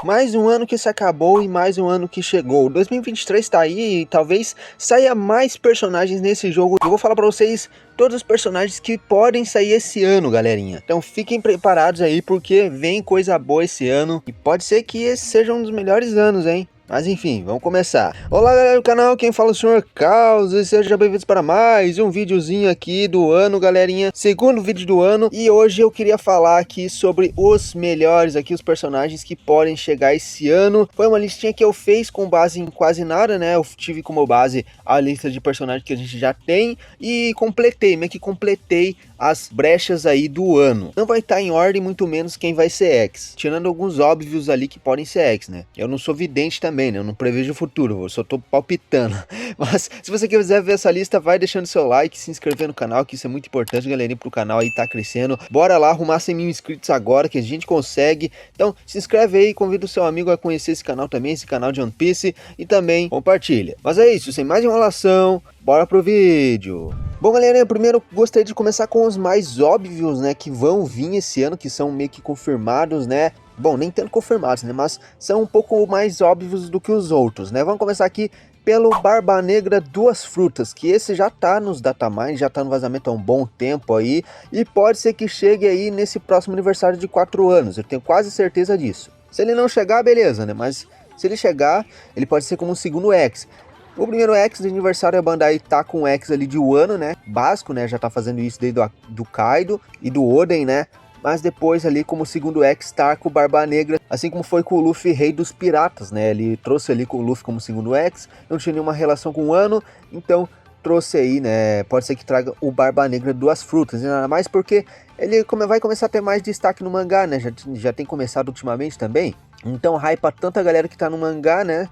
Mais um ano que se acabou e mais um ano que chegou. 2023 tá aí e talvez saia mais personagens nesse jogo. Eu vou falar pra vocês todos os personagens que podem sair esse ano, galerinha. Então fiquem preparados aí porque vem coisa boa esse ano. E pode ser que esse seja um dos melhores anos, hein? Mas enfim, vamos começar. Olá galera do canal, quem fala é o Sr. Caos e sejam bem-vindos para mais um videozinho aqui do ano, galerinha. Segundo vídeo do ano e hoje eu queria falar aqui sobre os melhores aqui, os personagens que podem chegar esse ano. Foi uma listinha que eu fiz com base em quase nada, né? Eu tive como base a lista de personagens que a gente já tem e completei, meio que completei as brechas aí do ano. Não vai estar em ordem, muito menos quem vai ser X, tirando alguns óbvios ali que podem ser X, né? Eu não sou vidente também, né? Eu não prevejo o futuro, eu só tô palpitando. Mas se você quiser ver essa lista, vai deixando seu like, se inscrever no canal, que isso é muito importante, galerinha, pro canal aí tá crescendo. Bora lá arrumar 100 mil inscritos agora, que a gente consegue. Então se inscreve aí, convida o seu amigo a conhecer esse canal também, esse canal de One Piece, e também compartilha. Mas é isso, sem mais enrolação, bora pro vídeo. Bom galera, eu primeiro gostaria de começar com os mais óbvios, né, que vão vir esse ano, que são meio que confirmados, né. Bom, nem tanto confirmados, né, mas são um pouco mais óbvios do que os outros, né. Vamos começar aqui pelo Barba Negra Duas Frutas, que esse já tá nos datamine, já tá no vazamento há um bom tempo aí, e pode ser que chegue aí nesse próximo aniversário de 4 anos, eu tenho quase certeza disso. Se ele não chegar, beleza, né, mas se ele chegar, ele pode ser como um segundo X. O primeiro X de aniversário, a Bandai tá com o X ali de Wano, né, básico, né, já tá fazendo isso desde do Kaido e do Oden, né, mas depois ali como segundo X tá com o Barba Negra, assim como foi com o Luffy Rei dos Piratas, né, ele trouxe ali com o Luffy como segundo X, não tinha nenhuma relação com o Wano, então trouxe aí, né, pode ser que traga o Barba Negra Duas Frutas, ainda mais porque ele vai começar a ter mais destaque no mangá, né, já tem começado ultimamente também, então hypa tanto a galera que tá no mangá, né,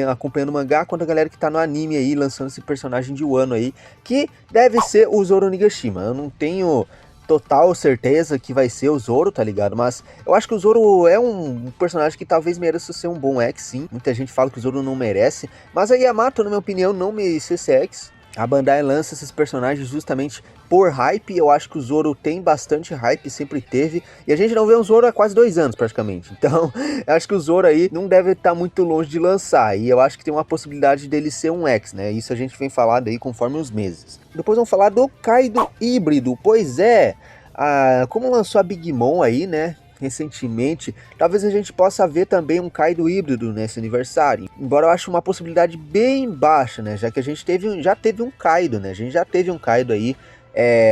acompanhando o mangá, quanto a galera que tá no anime aí, lançando esse personagem de Wano aí, que deve ser o Zoro Onigashima. Eu não tenho total certeza que vai ser o Zoro, tá ligado? Mas eu acho que o Zoro é um personagem que talvez mereça ser um bom X, sim. Muita gente fala que o Zoro não merece, mas a Yamato, na minha opinião, não merece ser X. A Bandai lança esses personagens justamente por hype, eu acho que o Zoro tem bastante hype, sempre teve, e a gente não vê um Zoro há quase 2 anos praticamente, então eu acho que o Zoro aí não deve estar muito longe de lançar, e eu acho que tem uma possibilidade dele ser um X, né, isso a gente vem falando aí conforme os meses. Depois vamos falar do Kaido híbrido, pois é, como lançou a Big Mom aí, né, recentemente, talvez a gente possa ver também um Kaido híbrido nesse aniversário, embora eu ache uma possibilidade bem baixa, né, já que a gente já teve um Kaido, né, a gente já teve um Kaido aí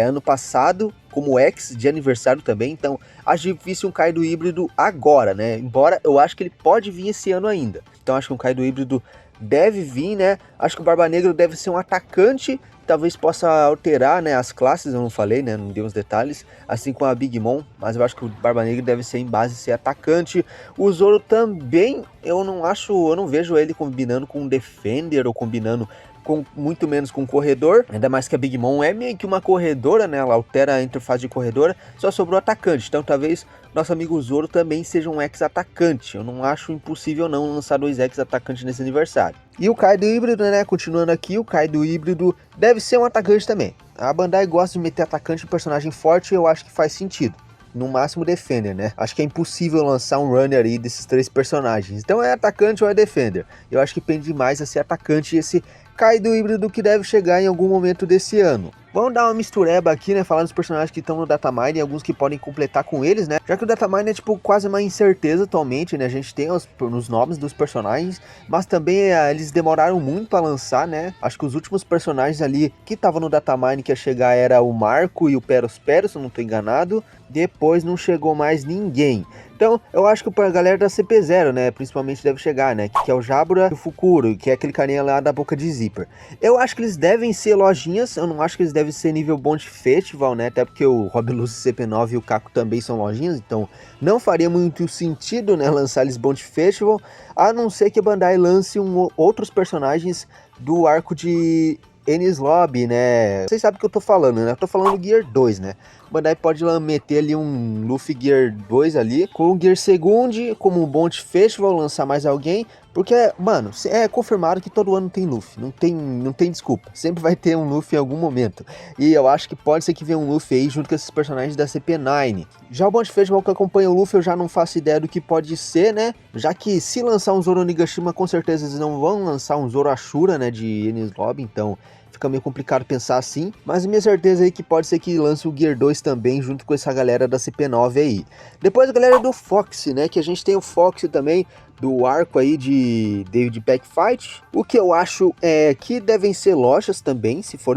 ano passado, como X de aniversário também, então acho difícil um Kaido híbrido agora, né, embora eu acho que ele pode vir esse ano ainda, então acho que um Kaido híbrido deve vir, né, acho que o Barba Negra deve ser um atacante, talvez possa alterar, né, as classes, eu não falei, né, não dei os detalhes, assim como a Big Mom, mas eu acho que o Barba Negra deve ser em base ser atacante. O Zoro também, eu não vejo ele combinando com um Defender ou combinando com muito menos com corredor, ainda mais que a Big Mom é meio que uma corredora, né, ela altera a interface de corredora, só sobrou atacante, então talvez nosso amigo Zoro também seja um ex-atacante, eu não acho impossível não lançar 2 ex-atacantes nesse aniversário. E o Kaido híbrido, né, continuando aqui, o Kaido híbrido deve ser um atacante também, a Bandai gosta de meter atacante em personagem forte e eu acho que faz sentido. No máximo Defender, né? Acho que é impossível lançar um runner aí desses 3 personagens. Então é atacante ou é Defender. Eu acho que pende mais a ser atacante esse Kaido híbrido que deve chegar em algum momento desse ano. Vamos dar uma mistureba aqui, né, falando dos personagens que estão no datamine e alguns que podem completar com eles, né, já que o datamine é tipo quase uma incerteza atualmente, né, a gente tem os nomes dos personagens, mas também eles demoraram muito para lançar, né, acho que os últimos personagens ali que estavam no datamine que ia chegar era o Marco e o Peros, se eu não estou enganado, depois não chegou mais ninguém. Então, eu acho que a galera da CP0, né, principalmente deve chegar, né, que é o Jabura e o Fukuro, que é aquele carinha lá da boca de zíper. Eu acho que eles devem ser lojinhas, eu não acho que eles devem ser nível Bond Festival, né, até porque o Rob Lucy CP9 e o Kako também são lojinhas, então não faria muito sentido, né, lançar eles Bond Festival, a não ser que a Bandai lance outros personagens do arco de Enies Lobby, né? Vocês sabem o que eu tô falando, né? Eu tô falando do Gear 2, né? Bandai pode meter ali um Luffy Gear 2 ali, com o Gear Second, como um Bounty Festival, lançar mais alguém, porque, mano, é confirmado que todo ano tem Luffy, não tem desculpa, sempre vai ter um Luffy em algum momento, e eu acho que pode ser que venha um Luffy aí junto com esses personagens da CP9. Já o Bounty Festival que acompanha o Luffy eu já não faço ideia do que pode ser, né, já que se lançar um Zoro Onigashima, com certeza eles não vão lançar um Zoro Ashura, né, de Enies Lobby, então fica meio complicado pensar assim, mas minha certeza aí que pode ser que lance o Gear 2 também, junto com essa galera da CP9 aí. Depois a galera do Fox, né, que a gente tem o Fox também, do arco aí de David Backfight, o que eu acho é que devem ser lojas também, se for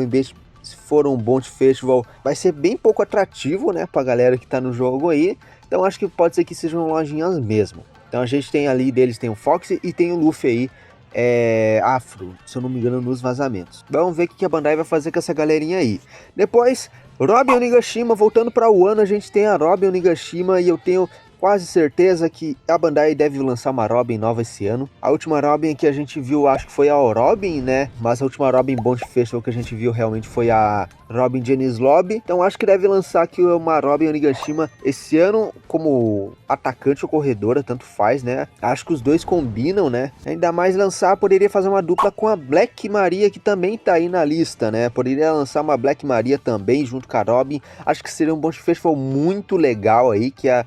um Bounty Festival, vai ser bem pouco atrativo, né, pra galera que tá no jogo aí, então acho que pode ser que sejam lojinhas mesmo. Então a gente tem ali deles, tem o Fox e tem o Luffy aí, afro, se eu não me engano, nos vazamentos. Vamos ver o que a Bandai vai fazer com essa galerinha aí. Depois, Robin Onigashima, voltando para o ano, a gente tem a Robin Onigashima e eu tenho quase certeza que a Bandai deve lançar uma Robin nova esse ano. A última Robin que a gente viu, acho que foi a Robin, né? Mas a última Robin Bounty Festival que a gente viu realmente foi a Robin de Enies Lobby. Então acho que deve lançar aqui uma Robin Onigashima esse ano como atacante ou corredora, tanto faz, né? Acho que os dois combinam, né? Ainda mais lançar, poderia fazer uma dupla com a Black Maria, que também tá aí na lista, né? Poderia lançar uma Black Maria também junto com a Robin. Acho que seria um Bounty Festival muito legal aí, que a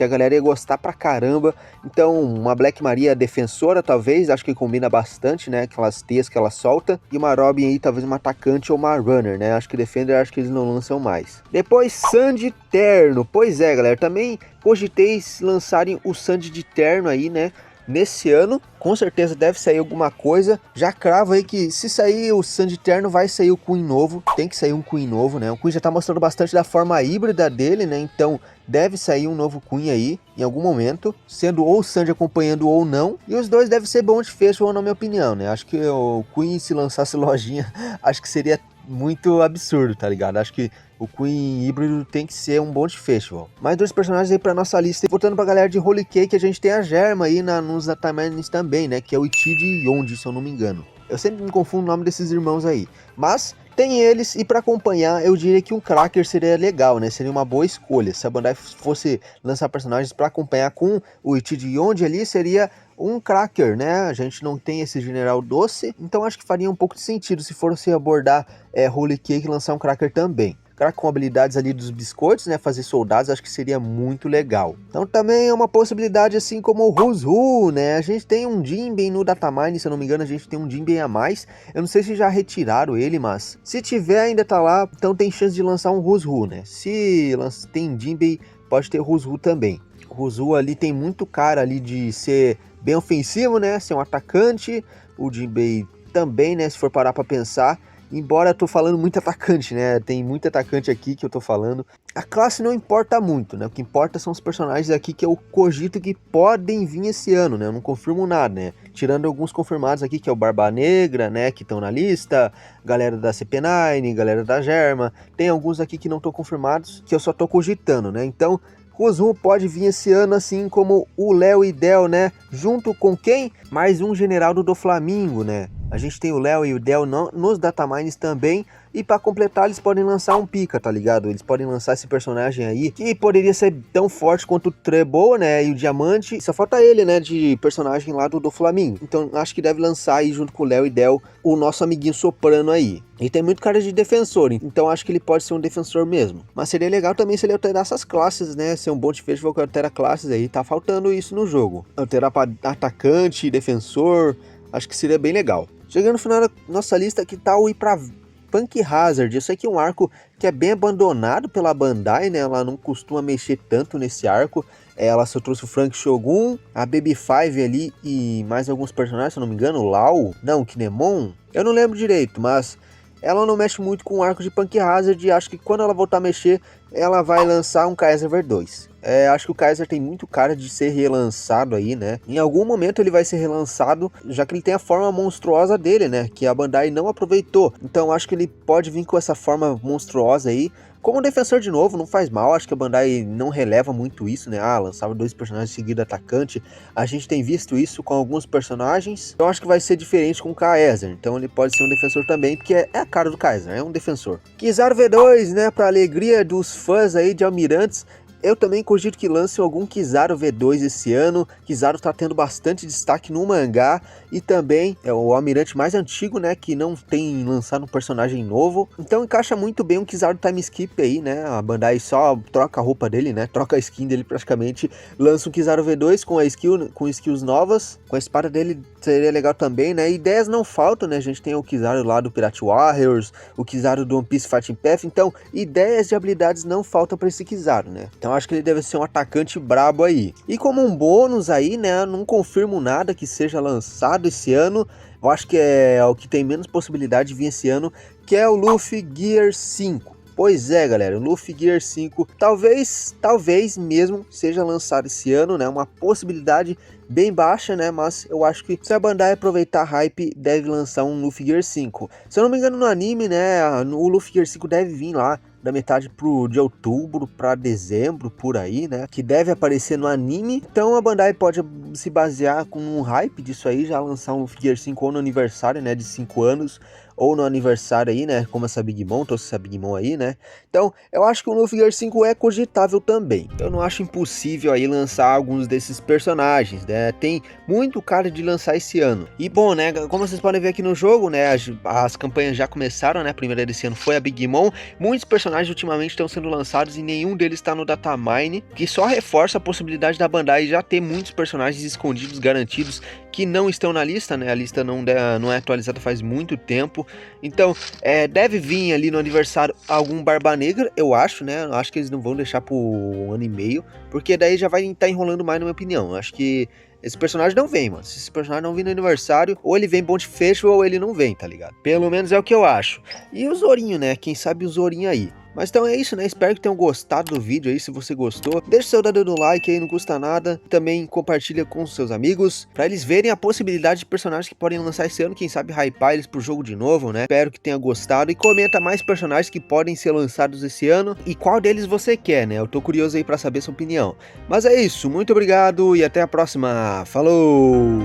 galera ia gostar pra caramba. Então, uma Black Maria defensora, talvez, acho que combina bastante, né? Aquelas teias que ela solta. E uma Robin aí, talvez uma atacante ou uma runner, né? Acho que Defender, acho que eles não lançam mais. Depois, Sandy Terno. Pois é, galera, também cogitei lançarem o Sandy de Terno aí, né? Nesse ano, com certeza deve sair alguma coisa. Já cravo aí que se sair o Sandy Terno, vai sair o Queen novo. Tem que sair um Queen novo, né? O Queen já tá mostrando bastante da forma híbrida dele, né? Então deve sair um novo Queen aí, em algum momento. Sendo ou o Sandy acompanhando ou não. E os dois devem ser Bounty Festival, na minha opinião, né? Acho que o Queen, se lançasse lojinha, acho que seria muito absurdo, tá ligado? Acho que o Queen híbrido tem que ser um Bounty Festival. Mais dois personagens aí pra nossa lista. E voltando pra galera de Holy Cake, a gente tem a Germa aí nos Datamines também, né? Que é o Itid e Yonji, se eu não me engano. Eu sempre me confundo o nome desses irmãos aí. Mas tem eles, e para acompanhar, eu diria que um Cracker seria legal, né? Seria uma boa escolha. Se a Bandai fosse lançar personagens para acompanhar com o Itid e Yonji ali, seria um Cracker, né? A gente não tem esse General Doce, então acho que faria um pouco de sentido se fosse abordar Holy Cake e lançar um Cracker também. Cracker com habilidades ali dos biscoitos, né? Fazer soldados, acho que seria muito legal. Então também é uma possibilidade, assim como o Who's Who, né? A gente tem um Jinbei no Datamine, se eu não me engano, a gente tem um Jinbei a mais. Eu não sei se já retiraram ele, mas se tiver ainda tá lá, então tem chance de lançar um Who's Who, né? Se tem Jinbei, pode ter Who's Who também. O Who's Who ali tem muito cara ali de ser bem ofensivo, né? Ser um atacante. O Jinbei também, né? Se for parar pra pensar. Embora eu tô falando muito atacante, né? Tem muito atacante aqui que eu tô falando. A classe não importa muito, né? O que importa são os personagens aqui que eu cogito que podem vir esse ano, né? Eu não confirmo nada, né? Tirando alguns confirmados aqui, que é o Barba Negra, né? Que estão na lista. Galera da CP9, galera da Germa. Tem alguns aqui que não estão confirmados, que eu só tô cogitando, né? Então, Kozuo pode vir esse ano, assim como o Léo e Del, né? Junto com quem? Mais um general do Doflamingo, né? A gente tem o Léo e o Del nos Datamines também. E para completar, eles podem lançar um Pika, tá ligado? Eles podem lançar esse personagem aí, que poderia ser tão forte quanto o Trebo, né? E o Diamante. Só falta ele, né? De personagem lá do Doflamingo. Então acho que deve lançar aí, junto com o Léo e Del, o nosso amiguinho Soprano aí. Ele tem muito cara de defensor, então acho que ele pode ser um defensor mesmo. Mas seria legal também se ele alterar essas classes, né? Ser um Bounty Festival que altera classes aí. Tá faltando isso no jogo. Alterar para atacante, defensor. Acho que seria bem legal. Chegando no final da nossa lista, que tal ir pra Punk Hazard? Eu sei que é um arco que é bem abandonado pela Bandai, né? Ela não costuma mexer tanto nesse arco. Ela só trouxe o Frank Shogun, a Baby Five ali e mais alguns personagens, se eu não me engano, o Lau, não, o Kinemon. Eu não lembro direito, mas ela não mexe muito com o arco de Punk Hazard e acho que quando ela voltar a mexer, ela vai lançar um Kaiser Ver 2. Acho que o Kaiser tem muito cara de ser relançado aí, né? Em algum momento ele vai ser relançado, já que ele tem a forma monstruosa dele, né? Que a Bandai não aproveitou. Então acho que ele pode vir com essa forma monstruosa aí, Como defensor de novo, não faz mal, acho que a Bandai não releva muito isso, né? Ah, lançava 2 personagens seguidos atacante, a gente tem visto isso com alguns personagens, então acho que vai ser diferente com o Kaiser, então ele pode ser um defensor também, porque é a cara do Kaiser, é um defensor. Kizaru V2, né, pra alegria dos fãs aí de Almirantes, eu também cogito que lance algum Kizaru V2 esse ano. Kizaru tá tendo bastante destaque no mangá e também é o almirante mais antigo, né, que não tem lançado um personagem novo. Então encaixa muito bem um Kizaru time skip aí, né? A Bandai só troca a roupa dele, né? Troca a skin dele praticamente, lança um Kizaru V2 com a skill, com skills novas. Com a espada dele seria legal também, né? Ideias não faltam, né? A gente tem o Kizaru lá do Pirate Warriors, o Kizaru do One Piece Fighting Path, então ideias de habilidades não faltam para esse Kizaru, né? Então acho que ele deve ser um atacante brabo aí. E como um bônus aí, né, não confirmo nada que seja lançado esse ano. Eu acho que é o que tem menos possibilidade de vir esse ano, que é o Luffy Gear 5. Pois é, galera, o Luffy Gear 5 talvez mesmo seja lançado esse ano, né? Uma possibilidade bem baixa, né? Mas eu acho que se a Bandai aproveitar a hype, deve lançar um Luffy Gear 5. Se eu não me engano, no anime, né, o Luffy Gear 5 deve vir lá da metade de outubro para dezembro, por aí, né? Que deve aparecer no anime. Então a Bandai pode se basear com um hype disso aí, já lançar um Luffy Gear 5 ou no aniversário, né, de 5 anos, ou no aniversário aí, né, como essa Big Mom, trouxe essa Big Mom aí, né. Então eu acho que o Luffy Gear 5 é cogitável também. Eu não acho impossível aí lançar alguns desses personagens, né, tem muito cara de lançar esse ano. E bom, né, como vocês podem ver aqui no jogo, né, as campanhas já começaram, né, a primeira desse ano foi a Big Mom. Muitos personagens ultimamente estão sendo lançados e nenhum deles está no datamine, que só reforça a possibilidade da Bandai já ter muitos personagens escondidos, garantidos, que não estão na lista, né? A lista não é atualizada faz muito tempo. Então, deve vir ali no aniversário algum Barba Negra, eu acho, né? Eu acho que eles não vão deixar por 1 ano e meio, porque daí já vai estar enrolando mais, na minha opinião. Eu acho que esse personagem não vem, mano. Se esse personagem não vir no aniversário, ou ele vem bom de fecho, ou ele não vem, tá ligado? Pelo menos é o que eu acho. E o Zorinho, né? Quem sabe o Zorinho aí. Mas então é isso, né? Espero que tenham gostado do vídeo aí. Se você gostou, deixa seu dedo no like aí, não custa nada. Também compartilha com seus amigos, pra eles verem a possibilidade de personagens que podem lançar esse ano. Quem sabe hypar eles pro jogo de novo, né? Espero que tenha gostado. E comenta mais personagens que podem ser lançados esse ano e qual deles você quer, né? Eu tô curioso aí pra saber sua opinião. Mas é isso, muito obrigado e até a próxima. Falou!